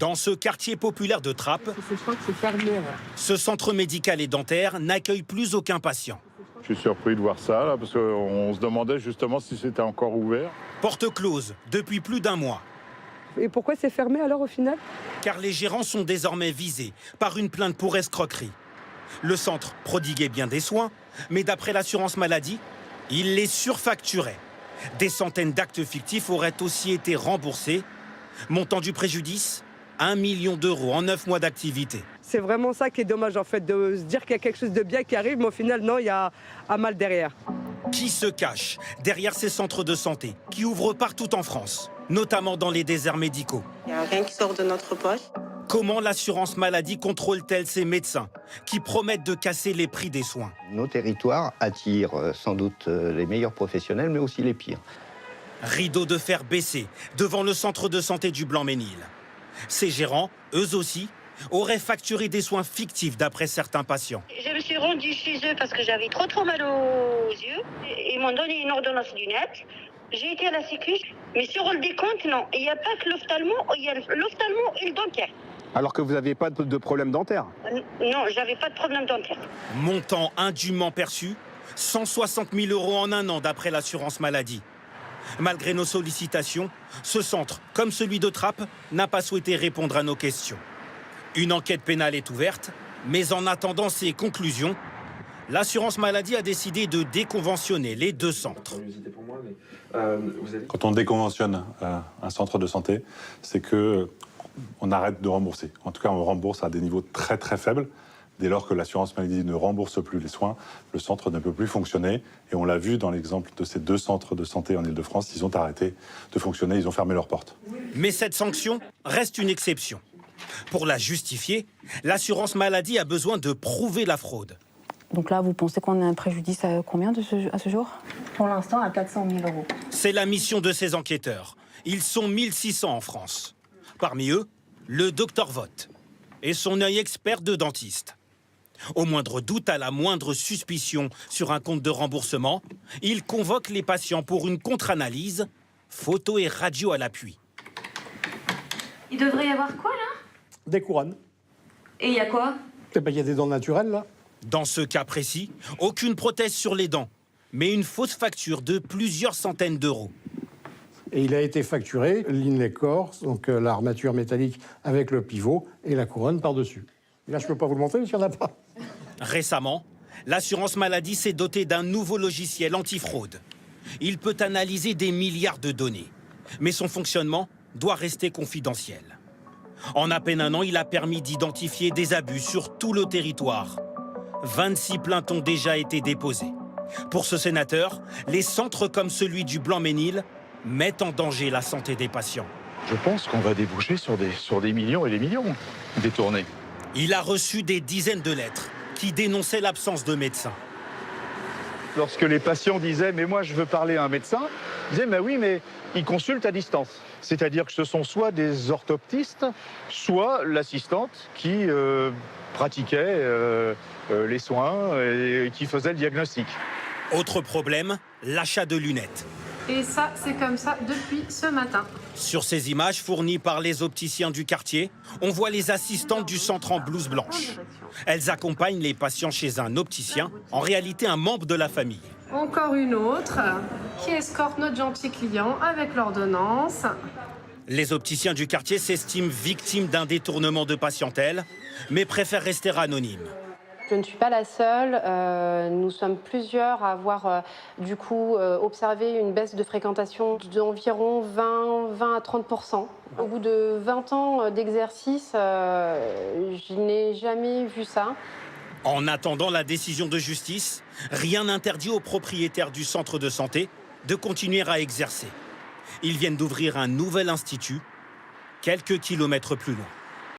Dans ce quartier populaire de Trappes, Je crois que c'est fermé. Ouais. ce centre médical et dentaire n'accueille plus aucun patient. Je suis surpris de voir ça, là, parce qu'on se demandait justement si c'était encore ouvert. Porte close depuis plus d'un mois. Et pourquoi c'est fermé alors au final? Car les gérants sont désormais visés par une plainte pour escroquerie. Le centre prodiguait bien des soins, mais d'après l'assurance maladie, il les surfacturait. Des centaines d'actes fictifs auraient aussi été remboursés. Montant du préjudice, 1 million d'euros en 9 mois d'activité. C'est vraiment ça qui est dommage en fait, de se dire qu'il y a quelque chose de bien qui arrive, mais au final non, il y a un mal derrière. Qui se cache derrière ces centres de santé qui ouvrent partout en France, notamment dans les déserts médicaux? Il n'y a rien qui sort de notre poche. Comment l'assurance maladie contrôle-t-elle ces médecins qui promettent de casser les prix des soins? Nos territoires attirent sans doute les meilleurs professionnels, mais aussi les pires. Rideau de fer baissé devant le centre de santé du Blanc-Ménil. Ces gérants, eux aussi, auraient facturé des soins fictifs d'après certains patients. Je me suis rendue chez eux parce que j'avais trop mal aux yeux. Ils m'ont donné une ordonnance lunettes. J'ai été à la sécu, mais sur le décompte, non. Il n'y a pas que l'ophtalmo, il y a l'ophtalmo et le dentaire. Alors que vous n'aviez pas de problème dentaire? Non, j'avais pas de problème dentaire. Montant indûment perçu, 160 000 euros en un an d'après l'assurance maladie. Malgré nos sollicitations, ce centre, comme celui de Trappes, n'a pas souhaité répondre à nos questions. Une enquête pénale est ouverte, mais en attendant ses conclusions, l'assurance maladie a décidé de déconventionner les deux centres. Quand on déconventionne un centre de santé, c'est que on arrête de rembourser. En tout cas, on rembourse à des niveaux très très faibles. Dès lors que l'assurance maladie ne rembourse plus les soins, le centre ne peut plus fonctionner. Et on l'a vu dans l'exemple de ces deux centres de santé en Ile-de-France, ils ont arrêté de fonctionner, ils ont fermé leurs portes. Mais cette sanction reste une exception. Pour la justifier, l'assurance maladie a besoin de prouver la fraude. Donc là, vous pensez qu'on a un préjudice à combien à ce jour? Pour l'instant, à 400 000 euros. C'est la mission de ces enquêteurs. Ils sont 1600 en France. Parmi eux, le docteur Vogt et son œil expert de dentiste. Au moindre doute, à la moindre suspicion sur un compte de remboursement, il convoque les patients pour une contre-analyse, photo et radio à l'appui. Il devrait y avoir quoi, là? Des couronnes. Et il y a quoi? Eh ben, y a des dents naturelles, là. Dans ce cas précis, aucune prothèse sur les dents, mais une fausse facture de plusieurs centaines d'euros. Et il a été facturé l'inlay core, donc l'armature métallique avec le pivot et la couronne par-dessus. Là, je ne peux pas vous le montrer parce qu'il n'y en a pas. Récemment, l'assurance maladie s'est dotée d'un nouveau logiciel antifraude. Il peut analyser des milliards de données, mais son fonctionnement doit rester confidentiel. En à peine un an, il a permis d'identifier des abus sur tout le territoire. 26 plaintes ont déjà été déposées. Pour ce sénateur, les centres comme celui du Blanc-Ménil mettent en danger la santé des patients. Je pense qu'on va déboucher sur des millions et des millions détournés. Il a reçu des dizaines de lettres qui dénonçaient l'absence de médecins. Lorsque les patients disaient « mais moi je veux parler à un médecin », ils disaient « mais oui, mais il consulte à distance ». C'est-à-dire que ce sont soit des orthoptistes, soit l'assistante qui pratiquait les soins et qui faisait le diagnostic. Autre problème, l'achat de lunettes. Et ça, c'est comme ça depuis ce matin. Sur ces images fournies par les opticiens du quartier, on voit les assistantes du centre en blouse blanche. Elles accompagnent les patients chez un opticien, en réalité un membre de la famille. Encore une autre qui escorte notre gentil client avec l'ordonnance. Les opticiens du quartier s'estiment victimes d'un détournement de patientèle, mais préfèrent rester anonymes. Je ne suis pas la seule. Nous sommes plusieurs à avoir observé une baisse de fréquentation d'environ 20 à 30%. Au bout de 20 ans d'exercice, je n'ai jamais vu ça. En attendant la décision de justice, rien n'interdit aux propriétaires du centre de santé de continuer à exercer. Ils viennent d'ouvrir un nouvel institut, quelques kilomètres plus loin.